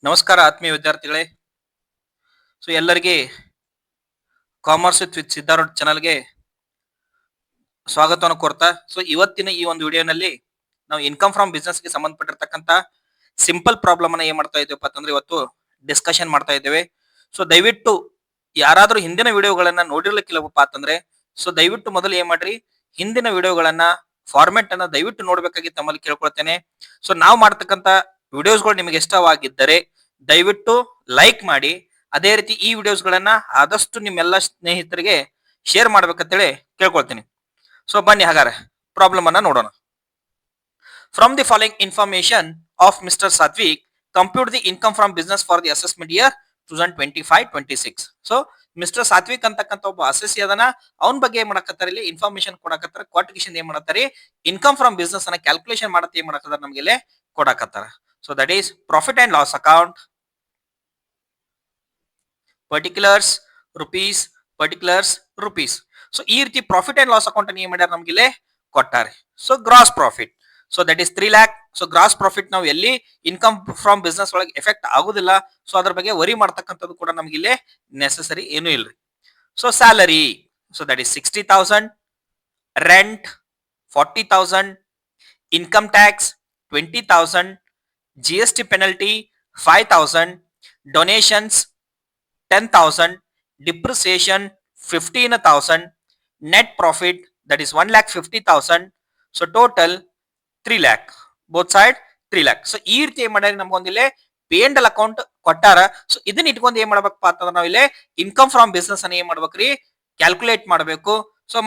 ನಮಸ್ಕಾರ ಆತ್ಮೀಯ ವಿದ್ಯಾರ್ಥಿಗಳೇ. ಎಲ್ಲರಿಗೆ ಕಾಮರ್ಸ್ ವಿತ್ ಸಿದ್ಧಾರೂಢ ಚಾನಲ್ಗೆ ಸ್ವಾಗತವನ್ನು ಕೋರ್ತಾ ಇವತ್ತಿನ ಈ ಒಂದು ವಿಡಿಯೋನಲ್ಲಿ ನಾವು ಇನ್ಕಮ್ ಫ್ರಮ್ ಬಿಸ್ನೆಸ್ ಗೆ ಸಂಬಂಧಪಟ್ಟಿರ್ತಕ್ಕಂತ ಸಿಂಪಲ್ ಪ್ರಾಬ್ಲಮ್ ಅನ್ನ ಏನ್ ಮಾಡ್ತಾ ಇದ್ದೇವಪ್ಪ ಅಂತಂದ್ರೆ ಇವತ್ತು ಡಿಸ್ಕಷನ್ ಮಾಡ್ತಾ ಇದ್ದೇವೆ. ದಯವಿಟ್ಟು ಯಾರಾದ್ರೂ ಹಿಂದಿನ ವಿಡಿಯೋಗಳನ್ನ ನೋಡಿರ್ಲಿಕ್ಕಿಲ್ಲಪ್ಪ ಅಂತಂದ್ರೆ ದಯವಿಟ್ಟು ಮೊದಲು ಏನ್ ಮಾಡ್ರಿ, ಹಿಂದಿನ ವಿಡಿಯೋಗಳನ್ನ ಫಾರ್ಮೆಟ್ ಅನ್ನ ದಯವಿಟ್ಟು ನೋಡ್ಬೇಕಾಗಿ ತಮ್ಮಲ್ಲಿ ಕೇಳ್ಕೊಳ್ತೇನೆ. ನಾವು ಮಾಡ್ತಕ್ಕಂತ ವಿಡಿಯೋಸ್ಗಳು ನಿಮಗೆ ಇಷ್ಟವಾಗಿದ್ದರೆ ದಯವಿಟ್ಟು ಲೈಕ್ ಮಾಡಿ, ಅದೇ ರೀತಿ ಈ ವಿಡಿಯೋಸ್ ಗಳನ್ನ ಆದಷ್ಟು ನಿಮ್ಮೆಲ್ಲ ಸ್ನೇಹಿತರಿಗೆ ಶೇರ್ ಮಾಡ್ಬೇಕಂತೇಳಿ ಕೇಳ್ಕೊಳ್ತೀನಿ. ಬನ್ನಿ ಹಾಗಾದ್ರೆ ಪ್ರಾಬ್ಲಮ್ ಅನ್ನ ನೋಡೋಣ. From the following information of mister Satvik, compute the income from business for the assessment year 2025-26. Mister Satvik ಅಂತಕ್ಕಂಥ ಒಬ್ಬ ಅಸೆಸಿ ಅದನ್ನ, ಅವನ ಬಗ್ಗೆ ಏನ್ ಮಾಡಕತ್ತಾರ, ಇಲ್ಲಿ ಇನ್ಫಾರ್ಮೇಶನ್ ಕೊಡಕತ್ತಾರ. ಕ್ವಾಟಿಫಿಕೇಶನ್ ಏನ್ ಮಾಡತ್ತಾರೆ, ಇನ್ಕಮ್ ಫ್ರಮ್ ಬಿಸ್ನೆಸ್ ಅನ್ನ ಕ್ಯಾಲ್ಕುಲೇಷನ್ ಮಾಡತ್ತೆ ಏನ್ ಮಾಡಕತ್ತಾರ, ನಮ್ಗೆ ಇಲ್ಲಿ ಕೊಡಕತ್ತಾರ. That is profit and loss account, particulars rupees. ಈ ರೀತಿ ಪ್ರಾಫಿಟ್ ಅಂಡ್ ಲಾಸ್ ಅಕೌಂಟ್ ಅನ್ನು ಏನ್ ಮಾಡ್ಯಾರ, ನಮ್ಗೆ ಇಲ್ಲಿ ಕೊಟ್ಟಾರೆ. Gross profit, that is 3 lakh. Gross profit ನಾವು ಎಲ್ಲಿ ಇನ್ಕಮ್ ಫ್ರಮ್ ಬಿಸ್ನೆಸ್ ಒಳಗೆ ಎಫೆಕ್ಟ್ ಆಗುದಿಲ್ಲ. ಅದ್ರ ಬಗ್ಗೆ ವರಿ ಮಾಡ್ತಕ್ಕಂಥದ್ದು ಕೂಡ ನಮ್ಗೆ ಇಲ್ಲಿ ನೆಸೆಸರಿ ಏನು ಇಲ್ರಿ. Salary, that is 60,000, rent 40,000, income tax 20,000, GST penalty 5,000, donations 10,000, depreciation 15,000, net profit that is 1,50,000. Total 3 lakh, both side 3 lakh. ಈ ರೀತಿ ಏನ್ ಮಾಡ್ಯಾರ, ನಮ್ಗೊಂದಿಲ್ಲೇ ಪಿ ಅಂಡ್ ಎಲ್ ಅಕೌಂಟ್ ಕೊಟ್ಟಾರ. ಇದನ್ನ ಇಟ್ಕೊಂಡು ಏನ್ ಮಾಡ್ಬೇಕಪ್ಪ ಅಂತಂದ್ರೆ ನಾವು ಇಲ್ಲೇ ಇನ್ಕಮ್ ಫ್ರಮ್ ಬಿಸ್ನೆಸ್ ಅನ್ನ ಏನ್ ಮಾಡ್ಬೇಕ್ರಿ, ಕ್ಯಾಲ್ಕುಲೇಟ್ ಮಾಡಬೇಕು.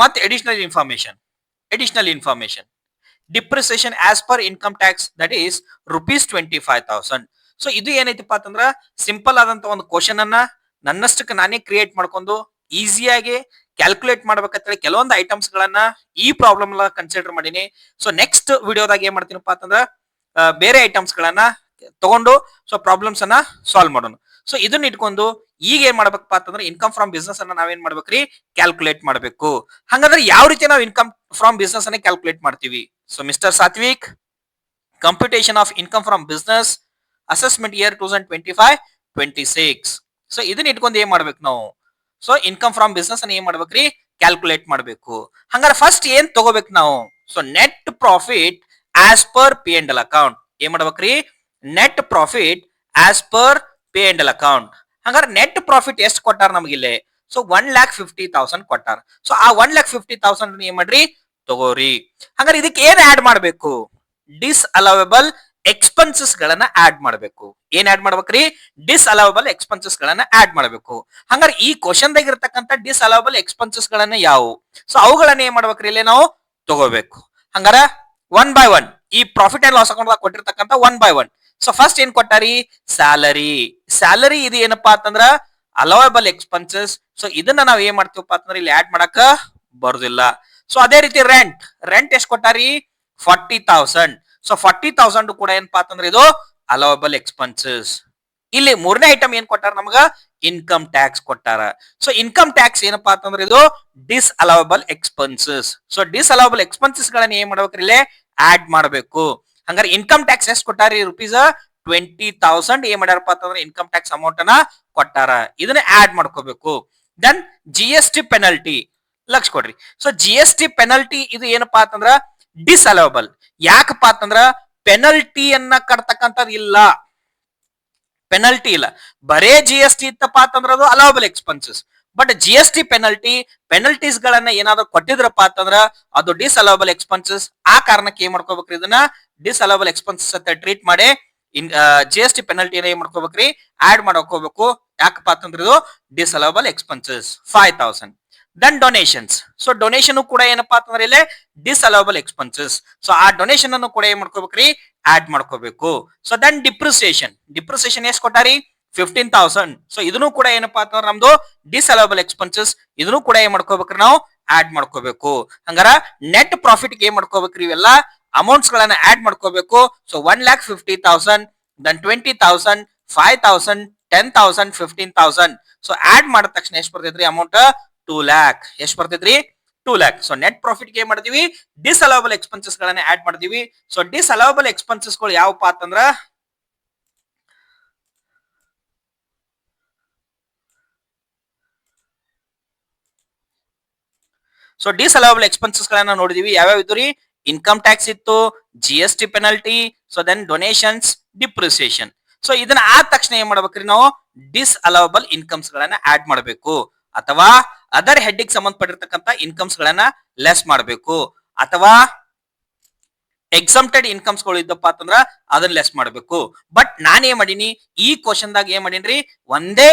ಮತ್ತೆ additional information depreciation as per income tax that is ₹25,000. ಇದು ಏನೈತಪ್ಪ ಅಂತಂದ್ರ ಸಿಂಪಲ್ ಆದಂತ ಒಂದು ಕ್ವಶನ್ ಅನ್ನ ನನ್ನಷ್ಟಕ್ಕೆ ನಾನೇ ಕ್ರಿಯೇಟ್ ಮಾಡ್ಕೊಂಡು ಈಸಿಯಾಗಿ ಕ್ಯಾಲ್ಕುಲೇಟ್ ಮಾಡ್ಬೇಕಂತೇಳಿ ಕೆಲವೊಂದು ಐಟಮ್ಸ್ ಗಳನ್ನ ಈ ಪ್ರಾಬ್ಲಮ್ ಕನ್ಸಿಡರ್ ಮಾಡೀನಿ. ನೆಕ್ಸ್ಟ್ ವಿಡಿಯೋದಾಗ ಏನ್ ಮಾಡ್ತೀನಪ್ಪ ಅಂತಂದ್ರ ಬೇರೆ ಐಟಮ್ಸ್ ಗಳನ್ನ ತಗೊಂಡು ಪ್ರಾಬ್ಲಮ್ಸ್ ಅನ್ನ ಸಾಲ್ವ್ ಮಾಡೋಣ. ಇದನ್ನ ಇಟ್ಕೊಂಡು ಈಗ ಏನ್ ಮಾಡ್ಬೇಕಪ್ಪ ಅಂತಂದ್ರೆ ಇನ್ಕಮ್ ಫ್ರಮ್ ಬಿಸ್ನೆಸ್ ಅನ್ನ ನಾವೇನ್ ಮಾಡ್ಬೇಕ್ರಿ, ಕ್ಯಾಲ್ಕುಲೇಟ್ ಮಾಡ್ಬೇಕು. ಹಾಗಾದ್ರೆ ಯಾವ ರೀತಿ ನಾವು ಇನ್ಕಮ್ ಫ್ರಮ್ ಬಿಸ್ನೆಸ್ ಅನ್ನ ಕ್ಯಾಲ್ಕುಲೇಟ್ ಮಾಡ್ತೀವಿ? Mister Satvik, computation of income from business assessment year 2025-26. ಇದನ್ನ ಇಟ್ಕೊಂಡು ಏನ್ ಮಾಡ್ಬೇಕು ನಾವು, ಇನ್ಕಮ್ ಫ್ರಮ್ ಬಿಸ್ನೆಸ್ ಅನ್ನ ಏನ್ ಮಾಡ್ಬೇಕ್ರಿ, ಕ್ಯಾಲ್ಕುಲೇಟ್ ಮಾಡ್ಬೇಕು. ಹಂಗಾರೆ ಫಸ್ಟ್ ಏನ್ ತಗೋಬೇಕು ನಾವು? Net profit as per P and L account ಏನ್ ಮಾಡ್ಬೇಕ್ರಿ, net profit as per P and L account. ಹಂಗಾರೆ ನೆಟ್ ಪ್ರಾಫಿಟ್ ಎಷ್ಟು ಕೊಟ್ಟಾರ ನಮಗಿಲ್ಲಿ? 1,50,000 ಕೊಟ್ಟಾರ. ಆ 1,50,000 ಏನ್ ಮಾಡ್ರಿ, ತಗೋರಿ. ಹಂಗಾರೆ ಇದಕ್ಕೆ ಏನ್ ಆಡ್ ಮಾಡ್ಬೇಕು? ಡಿಸ್ಅಲೋವೇಬಲ್ ಎಕ್ಸ್ಪೆನ್ಸಸ್ ಗಳನ್ನ ಆಡ್ ಮಾಡ್ಬೇಕು. ಏನ್ ಆಡ್ ಮಾಡ್ಬೇಕ್ರಿ? ಡಿಸ್ಅಲೋವೇಬಲ್ ಎಕ್ಸ್ಪೆನ್ಸಸ್ ಗಳನ್ನ ಆಡ್ ಮಾಡ್ಬೇಕು. ಹಂಗಾರೆ ಈ ಕ್ವಶನ್ ದಾಗ ಇರತಕ್ಕಂತ ಡಿಸ್ಅಲೋವೇಬಲ್ ಎಕ್ಸ್ಪೆನ್ಸಸ್ ಗಳನ್ನ ಯಾವುವು? ಅವುಗಳನ್ನ ಏನ್ ಮಾಡ್ಬೇಕ್ರಿ, ಇಲ್ಲಿ ನಾವು ತಗೋಬೇಕು. ಹಂಗಾರ 1 by 1 ಈ ಪ್ರಾಫಿಟ್ ಅಂಡ್ ಲಾಸ್ ಅಕೌಂಟ್ ಕೊಟ್ಟಿರ್ತಕ್ಕಂಥ 1 by 1. ಫಸ್ಟ್ ಏನ್ ಕೊಟ್ಟಾರಿ? ಸ್ಯಾಲರಿ ಇದು ಏನಪ್ಪಾ ಅಂತಂದ್ರ ಅಲೋವೇಬಲ್ ಎಕ್ಸ್ಪೆನ್ಸಸ್. ಇದನ್ನ ನಾವ್ ಏನ್ ಮಾಡ್ತೀವಪ್ಪ ಅಂತಂದ್ರೆ ಇಲ್ಲಿ ಆಡ್ ಮಾಡಕ ಬರುದಿಲ್ಲ. ಅದೇ ರೀತಿ ರೆಂಟ್ ಎಷ್ಟು ಕೊಟ್ಟಾರಿ? 40,000. 40,000 ಕೂಡ ಏನಪ್ಪಾ ಅಂತಂದ್ರೆ ಇದು ಅಲೋವೇಬಲ್ ಎಕ್ಸ್ಪೆನ್ಸಸ್. ಇಲ್ಲಿ ಮೂರನೇ ಐಟಮ್ ಏನ್ ಕೊಟ್ಟಾರ ನಮಗ? ಇನ್ಕಮ್ ಟ್ಯಾಕ್ಸ್ ಕೊಟ್ಟಾರ. ಇನ್ಕಮ್ ಟ್ಯಾಕ್ಸ್ ಏನಪ್ಪಾ ಅಂತಂದ್ರೆ ಇದು ಡಿಸ್ಅಲೋವೇಬಲ್ ಎಕ್ಸ್ಪೆನ್ಸಸ್. ಡಿಸ್ಅಲೋವೇಬಲ್ ಎಕ್ಸ್ಪೆನ್ಸಸ್ ಗಳನ್ನ ಏನ್ ಮಾಡ್ಬೇಕ್ರಿ, ಇಲ್ಲಿ ಆಡ್ ಮಾಡಬೇಕು. ಹಂಗಾರೆ ಇನ್ಕಮ್ ಟ್ಯಾಕ್ಸ್ ಎಷ್ಟು ಕೊಟ್ಟಾರಿ? ₹20,000 ಏನ್ ಮಾಡ್ಯಾರಪ್ಪ ಅಂತಂದ್ರೆ ಇನ್ಕಮ್ ಟ್ಯಾಕ್ಸ್ ಅಮೌಂಟ್ ಅನ್ನ ಕೊಟ್ಟಾರ. ಇದನ್ನ ಆಡ್ ಮಾಡ್ಕೋಬೇಕು. ದೆನ್ GST ಪೆನಲ್ಟಿ ಲಕ್ಷ ಕೊಡ್ರಿ. GST ಪೆನಲ್ಟಿ ಇದು ಏನಪ್ಪಾ ಅಂತಂದ್ರ ಡಿಸ್ಅಲೋವೇಬಲ್. ಯಾಕಪ್ಪ ಅಂತಂದ್ರ ಪೆನಲ್ಟಿಯನ್ನ ಕಟ್ತಕ್ಕಂಥದ್ದು ಇಲ್ಲ, ಪೆನಲ್ಟಿ ಇಲ್ಲ. ಬರೇ GST ಇತ್ತಪ್ಪ ಅಂತಂದ್ರ ಅದು ಅಲೋವೇಬಲ್ ಎಕ್ಸ್ಪೆನ್ಸಸ್. ಬಟ್ GST ಪೆನಲ್ಟೀಸ್ ಗಳನ್ನ ಏನಾದ್ರು ಕೊಟ್ಟಿದ್ರಪ್ಪ ಅಂತಂದ್ರ ಅದು ಡಿಸ್ಅಲೋವೇಬಲ್ ಎಕ್ಸ್ಪೆನ್ಸಸ್. ಆ ಕಾರಣಕ್ಕೆ ಏನ್ ಮಾಡ್ಕೋಬೇಕ್ರಿ, ಇದನ್ನ ಡಿಸ್ಅಲೋವೇಬಲ್ ಎಕ್ಸ್ಪೆನ್ಸಸ್ ಅಂತ ಟ್ರೀಟ್ ಮಾಡಿ GST ಪೆನಲ್ಟಿನ ಏನ್ ಮಾಡ್ಕೋಬೇಕ್ರಿ, ಆಡ್ ಮಾಡ್ಕೋಬೇಕು. ಯಾಕಪ್ಪ ಅಂತಂದ್ರೆ ಇದು disallowable expenses 5,000. Then donations. Donation ಕೂಡ ಏನಪ್ಪಾ ಅಂತಂದ್ರೆ ಇಲ್ಲಿ ಡಿಸ್ಅಲೋವೇಬಲ್ ಎಕ್ಸ್ಪೆನ್ಸಸ್. ಆ ಡೊನೇಷನ್ ಅನ್ನು ಕೂಡ ಏನ್ ಮಾಡ್ಕೋಬೇಕ್ರಿ, ಆಡ್ ಮಾಡ್ಕೋಬೇಕು. ದೆನ್ ಡಿಪ್ರಿಸಿಯೇಷನ್ ಎಷ್ಟು ಕೊಟ್ಟಾರಿ? 15,000. ಇದನ್ನು ಕೂಡ ಏನಪ್ಪಾ ಅಂತಂದ್ರೆ ನಮ್ದು ಡಿಸ್ಅಲೋವೇಬಲ್ ಎಕ್ಸ್ಪೆನ್ಸಸ್. ಇದನ್ನು ಕೂಡ ಏನ್ ಮಾಡ್ಕೋಬೇಕ್ರಿ, ನಾವು ಆಡ್ ಮಾಡ್ಕೋಬೇಕು. ಹಂಗಾರ ನೆಟ್ ಪ್ರಾಫಿಟ್ ಏನ್ ಮಾಡ್ಕೋಬೇಕ್ರಿ, ಇವೆಲ್ಲ ಅಮೌಂಟ್ಸ್ ಗಳನ್ನ ಆಡ್ ಮಾಡ್ಕೋಬೇಕು. 1,50,000, ದೆನ್ 20,000, 5,000, 10,000, 15,000. ಆಡ್ ಮಾಡಿದ ತಕ್ಷಣ ಎಷ್ಟು ಬರ್ತೈತ್ರಿ ಅಮೌಂಟ್? 2 lakh. ಎಷ್ಟು ಬರ್ತೈತ್ರಿ? 2 lakh. ನೆಟ್ ಪ್ರಾಫಿಟ್ ಏನ್ ಮಾಡಿದೀವಿ? ಡಿಸ್ಅಲೋವೇಬಲ್ ಎಕ್ಸ್ಪೆನ್ಸಸ್ ಗಳನ್ನ ಆಡ್ ಮಾಡಿದೀವಿ. ಡಿಸ್ಅಲೋವೇಬಲ್ ಎಕ್ಸ್ಪೆನ್ಸಸ್ ಗಳು ಯಾವಪ್ಪ ಅಂತಂದ್ರ ಸೊ ಡಿಸಲವಬಲ್ ಎಕ್ಸ್ಪೆನ್ಸಸ್ ಗಳನ್ನ ನೋಡಿದೀವಿ. ಯಾವ್ಯಾವ ಇದ್ದು ರೀ? ಇನ್ಕಮ್ ಟ್ಯಾಕ್ಸ್ ಇತ್ತು, GST penalty, so then donations, depreciation. So ಇದನ್ನ ಆದ ತಕ್ಷಣ ಏನ್ ಮಾಡ್ಬೇಕ್ರಿ ನಾವು? ಡಿಸ್ಅಲವಬಲ್ ಇನ್ಕಮ್ಸ್ ಗಳನ್ನ ಆಡ್ ಮಾಡಬೇಕು, ಅಥವಾ ಅದರ್ ಹೆಡ್ಡಿಗೆ ಸಂಬಂಧಪಟ್ಟಿರ್ತಕ್ಕಂಥ ಇನ್ಕಮ್ಸ್ ಗಳನ್ನ ಲೆಸ್ ಮಾಡಬೇಕು, ಅಥವಾ ಎಕ್ಸಮ್ಟೆಡ್ ಇನ್ಕಮ್ಸ್ ಗಳು ಇದ್ದಪ್ಪ ಅಂತಂದ್ರ ಅದನ್ನ ಲೆಸ್ ಮಾಡಬೇಕು. ಬಟ್ ನಾನ್ ಏನ್ ಮಾಡೀನಿ, ಈ ಕ್ವಶನ್ ದಾಗ ಏನ್ ಮಾಡೀನಿ, ಒಂದೇ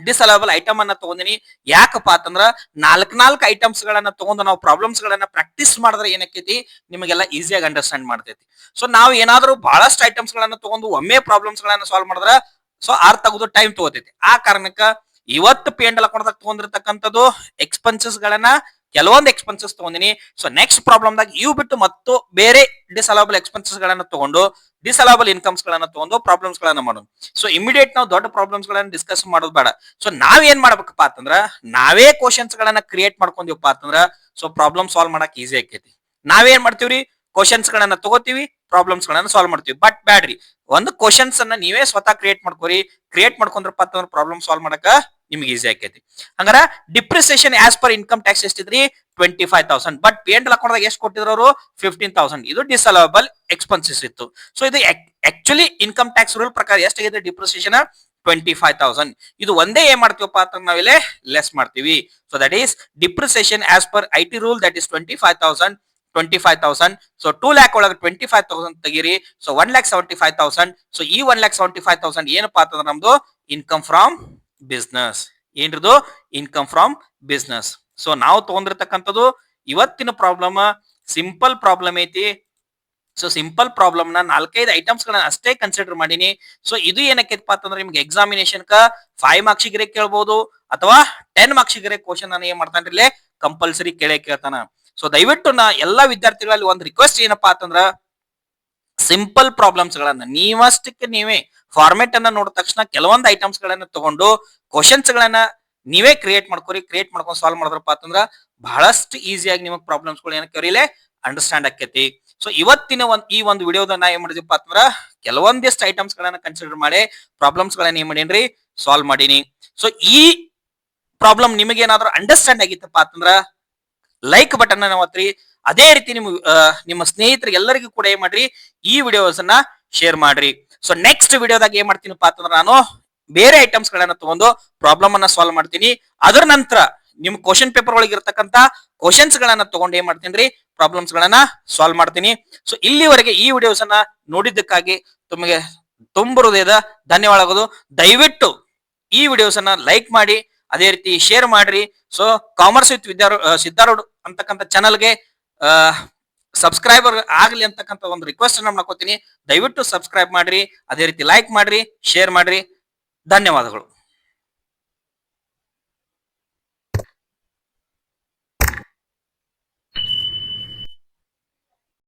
ಡಿಸಲವಬಲ್ ಐಟಮ್ ಅನ್ನ ತಗೊಂಡಿನಿ. ಯಾಕಪ್ಪ ಅಂತಂದ್ರ ನಾಲ್ಕ್ ಐಟಮ್ಸ್ ಗಳನ್ನ ತಗೊಂಡು ನಾವು ಪ್ರಾಬ್ಲಮ್ಸ್ ಗಳನ್ನ ಪ್ರಾಕ್ಟೀಸ್ ಮಾಡಿದ್ರೆ ಏನಕ್ಕೈತಿ, ನಿಮಗೆಲ್ಲ ಈಸಿಯಾಗಿ ಅಂಡರ್ಸ್ಟ್ಯಾಂಡ್ ಮಾಡ್ತೈತಿ. ಸೊ ನಾವು ಏನಾದ್ರೂ ಬಹಳಷ್ಟು ಐಟಮ್ಸ್ ಗಳನ್ನ ತಗೊಂಡು ಒಮ್ಮೆ ಪ್ರಾಬ್ಲಮ್ಸ್ ಗಳನ್ನ ಸಾಲ್ವ್ ಮಾಡಿದ್ರ ಸೊ ಅರ್ಥ ಆಗೋದು ಟೈಮ್ ತಗೋತೈತಿ. ಆ ಕಾರಣಕ್ಕ ಇವತ್ತು P&L ಅಕೌಂಟ್ ತಗೊಂಡಿರ್ತಕ್ಕಂಥದ್ದು ಎಕ್ಸ್ಪೆನ್ಸಸ್ ಗಳನ್ನ, ಕೆಲವೊಂದು ಎಕ್ಸ್ಪೆನ್ಸಸ್ ತಗೊಂಡಿನಿ. ಸೊ ನೆಕ್ಸ್ಟ್ ಪ್ರಾಬ್ಲಮ್ ದಾಗ ಇವು ಬಿಟ್ಟು ಮತ್ತು ಬೇರೆ ಡಿಸಲವಬಲ್ ಎಕ್ಸ್ಪೆನ್ಸಸ್ ಗಳನ್ನ ತಗೊಂಡು ಡಿಸಲವಬಲ್ ಇನ್ಕಮ್ಸ್ ಗಳನ್ನ ತಗೊಂಡು ಪ್ರಾಬ್ಲಮ್ಸ್ ಗಳನ್ನ ಮಾಡೋದು. ಸೊ ಇಮಿಡಿಯೇಟ್ ನಾವು ದೊಡ್ಡ ಪ್ರಾಬ್ಲಮ್ಸ್ ಗಳನ್ನ ಡಿಸ್ಕಸ್ ಮಾಡೋದು ಬೇಡ. ಸೊ ನಾವ್ ಏನ್ ಮಾಡ್ಬೇಕಪ್ಪ ಅಂತಂದ್ರ, ನಾವೇ ಕ್ವಶನ್ಸ್ ಗಳನ್ನ ಕ್ರಿಯೇಟ್ ಮಾಡ್ಕೊಂಡಿವಪ್ಪ ಅಂತಂದ್ರ ಸೊ ಪ್ರಾಬ್ಲಮ್ ಸಾಲ್ವ್ ಮಾಡಕ್ ಈಸಿ ಆಕೈತಿ. ನಾವೇನ್ ಮಾಡ್ತೀವ್ರಿ? ಕ್ವಶನ್ಸ್ ಗಳನ್ನ ತಗೋತೀವಿ, ಪ್ರಾಬ್ಲಮ್ಸ್ ಗಳನ್ನ ಸಾಲ್ವ್ ಮಾಡ್ತೀವಿ. ಬಟ್ ಬ್ಯಾಡ್ರಿ, ಒಂದು ಕ್ವಶನ್ಸ್ ಅನ್ನ ನೀವೇ ಸ್ವತಃ ಕ್ರಿಯೇಟ್ ಮಾಡ್ಕೋರಿ. ಕ್ರಿಯೇಟ್ ಮಾಡ್ಕೊಂಡ್ರಪ್ಪ ಅಂತಂದ್ರ ಪ್ರಾಬ್ಲಮ್ ಸಾಲ್ವ್ ಮಾಡಕ ನಿಮ್ಗೆ ಈಸಿ ಆಕೈತಿ. ಹಂಗಾರ depreciation as per income tax ಎಷ್ಟಿದ್ರಿ? 25,000. ಬಟ್ P&L ಅಕೌಂಟ್ ದಾಗ ಎಷ್ಟು ಕೊಟ್ಟಿದ್ರು ಅವರು? 15,000. ಇದು ಡಿಸಲವಬಲ್ ಎಕ್ಸ್ಪೆನ್ಸಸ್ ಇತ್ತು. ಸೊ ಇದು ಆಕ್ಚುಲಿ ಇನ್ಕಮ್ ಟ್ಯಾಕ್ಸ್ ರೂಲ್ ಪ್ರಕಾರ ಎಷ್ಟಾಗಿದೆ ಡಿಪ್ರಿಸಿಯೇಷನ್? 25,000. ಇದು ಒಂದೇ ಏನ್ ಮಾಡ್ತೀವಪ್ಪ ಅಂತ ನಾವಿಲ್ಲಿ ಲೆಸ್ ಮಾಡ್ತೀವಿ. So that is depreciation as per IT rule, that is 25,000. So 2 lakh ಒಳಗೆ 25,000 ತೆಗೀರಿ. ಸೊ 1,75,000. ಸೊ ಈ 1,75,000 ಏನಪ್ಪಾ ಅಂತಂದ್ರೆ ನಮ್ದು ಇನ್ಕಮ್ ಫ್ರಮ್ ಬಿಸ್ನೆಸ್. ಏನ್ರದು? Income from business. ಸೊ ನಾವು ತಗೊಂಡಿರ್ತಕ್ಕಂಥದ್ದು ಇವತ್ತಿನ ಪ್ರಾಬ್ಲಮ್ ಸಿಂಪಲ್ ಪ್ರಾಬ್ಲಮ್ ಐತಿ. ಸೊ ಸಿಂಪಲ್ ಪ್ರಾಬ್ಲಮ್ ನ 4-5 ಐಟಮ್ಸ್ ಗಳನ್ನ ಅಷ್ಟೇ ಕನ್ಸಿಡರ್ ಮಾಡೀನಿ. ಸೊ ಇದು ಏನಕ್ಕೆಪ್ಪ ಅಂತಂದ್ರೆ ನಿಮ್ಗೆ ಎಕ್ಸಾಮಿನೇಷನ್ 5 ಮಾರ್ಕ್ಸ್ ಗಿರೆ ಕೇಳ್ಬೋದು, ಅಥವಾ 10 ಮಾರ್ಕ್ಸ್ ಗಿರೆ ಕ್ವಶನ್ ಅನ್ನ ಏನ್ ಮಾಡ್ತಾನ್ರಿ, ಕಂಪಲ್ಸರಿ ಕೇಳ್ತಾನ. ಸೊ ದಯವಿಟ್ಟು ನಾ ಎಲ್ಲಾ ವಿದ್ಯಾರ್ಥಿಗಳಲ್ಲಿ ಒಂದು ರಿಕ್ವೆಸ್ಟ್ ಏನಪ್ಪಾ ಅಂತಂದ್ರ, ಸಿಂಪಲ್ ಪ್ರಾಬ್ಲಮ್ಸ್ ಗಳನ್ನ ನೀವಷ್ಟಕ್ಕೆ ನೀವೇ ಫಾರ್ಮೆಟ್ ಅನ್ನ ನೋಡಿದ ತಕ್ಷಣ ಕೆಲವೊಂದು ಐಟಮ್ಸ್ ಗಳನ್ನ ತಗೊಂಡು ಕ್ವಶನ್ಸ್ ಗಳನ್ನ ನೀವೇ ಕ್ರಿಯೇಟ್ ಮಾಡ್ಕೊರಿ. ಕ್ರಿಯೇಟ್ ಮಾಡ್ಕೊಂಡು ಸಾಲ್ವ್ ಮಾಡಿದ್ರಪ್ಪ ಅಂತಂದ್ರ ಬಹಳಷ್ಟು ಈಸಿಯಾಗಿ ನಿಮಗೆ ಪ್ರಾಬ್ಲಮ್ಸ್ ಗಳು ಏನಕ್ಕೆ ಅವರಿಲೆ ಅಂಡರ್ಸ್ಟ್ಯಾಂಡ್ ಆಕೈತಿ. ಸೊ ಇವತ್ತಿನ ಈ ಒಂದು ವಿಡಿಯೋದ ನಾ ಏನ್ ಮಾಡಿದಪ್ಪ ಅಂತಂದ್ರ ಕೆಲವೊಂದಿಷ್ಟು ಐಟಮ್ಸ್ ಗಳನ್ನ ಕನ್ಸಿಡರ್ ಮಾಡಿ ಪ್ರಾಬ್ಲಮ್ಸ್ ಗಳನ್ನ ಏನ್ ಮಾಡೀನಿ, ಸಾಲ್ವ್ ಮಾಡೀನಿ. ಸೊ ಈ ಪ್ರಾಬ್ಲಮ್ ನಿಮಗೆ ಏನಾದ್ರೂ ಅಂಡರ್ಸ್ಟ್ಯಾಂಡ್ ಆಗಿತ್ತಪ್ಪ ಅಂತಂದ್ರ ಲೈಕ್ ಬಟನ್ ಅನ್ನ ಒತ್ತಿರಿ. ಅದೇ ರೀತಿ ನಿಮ್ಮ ಸ್ನೇಹಿತರಿಗೆ ಎಲ್ಲರಿಗೂ ಕೂಡ ಏನ್ ಮಾಡ್ರಿ, ಈ ವಿಡಿಯೋಸ್ ಅನ್ನ ಶೇರ್ ಮಾಡ್ರಿ. ಸೊ ನೆಕ್ಸ್ಟ್ ವಿಡಿಯೋದಾಗ ಏನ್ ಮಾಡ್ತೀನಪ್ಪ ಅಂತಂದ್ರ ನಾನು ಬೇರೆ ಐಟಮ್ಸ್ ಗಳನ್ನ ತಗೊಂಡು ಪ್ರಾಬ್ಲಮ್ ಅನ್ನ ಸಾಲ್ವ್ ಮಾಡ್ತೀನಿ. ಅದರ ನಂತರ ನಿಮ್ ಕ್ವಶನ್ ಪೇಪರ್ ಒಳಗೆ ಇರತಕ್ಕಂತ ಕ್ವಶನ್ಸ್ ಗಳನ್ನ ತಗೊಂಡು ಏನ್ ಮಾಡ್ತೀನಿ, ಪ್ರಾಬ್ಲಮ್ಸ್ ಗಳನ್ನ ಸಾಲ್ವ್ ಮಾಡ್ತೀನಿ. ಸೊ ಇಲ್ಲಿವರೆಗೆ ಈ ವಿಡಿಯೋಸ್ ಅನ್ನ ನೋಡಿದ್ದಕ್ಕಾಗಿ ತಮಗೆ ತುಂಬ ಹೃದಯದ ಧನ್ಯವಾದಗಳು. ದಯವಿಟ್ಟು ಈ ವಿಡಿಯೋಸ್ ಅನ್ನ ಲೈಕ್ ಮಾಡಿ, ಅದೇ ರೀತಿ ಶೇರ್ ಮಾಡ್ರಿ. ಸೊ ಕಾಮರ್ಸ್ ವಿತ್ ಸಿದ್ಧಾರೂಢ ಅಂತಕ್ಕಂಥ ಚಾನಲ್ಗೆ ಸಬ್ಸ್ಕ್ರೈಬರ್ ಆಗ್ಲಿ ಅಂತಕ್ಕಂಥ ಒಂದು ರಿಕ್ವೆಸ್ಟ್ ಅನ್ನ ಮಾಡ್ಕೋತೀನಿ. ದಯವಿಟ್ಟು ಸಬ್ಸ್ಕ್ರೈಬ್ ಮಾಡ್ರಿ, ಅದೇ ರೀತಿ ಲೈಕ್ ಮಾಡ್ರಿ, ಶೇರ್ ಮಾಡ್ರಿ. ಧನ್ಯವಾದಗಳು.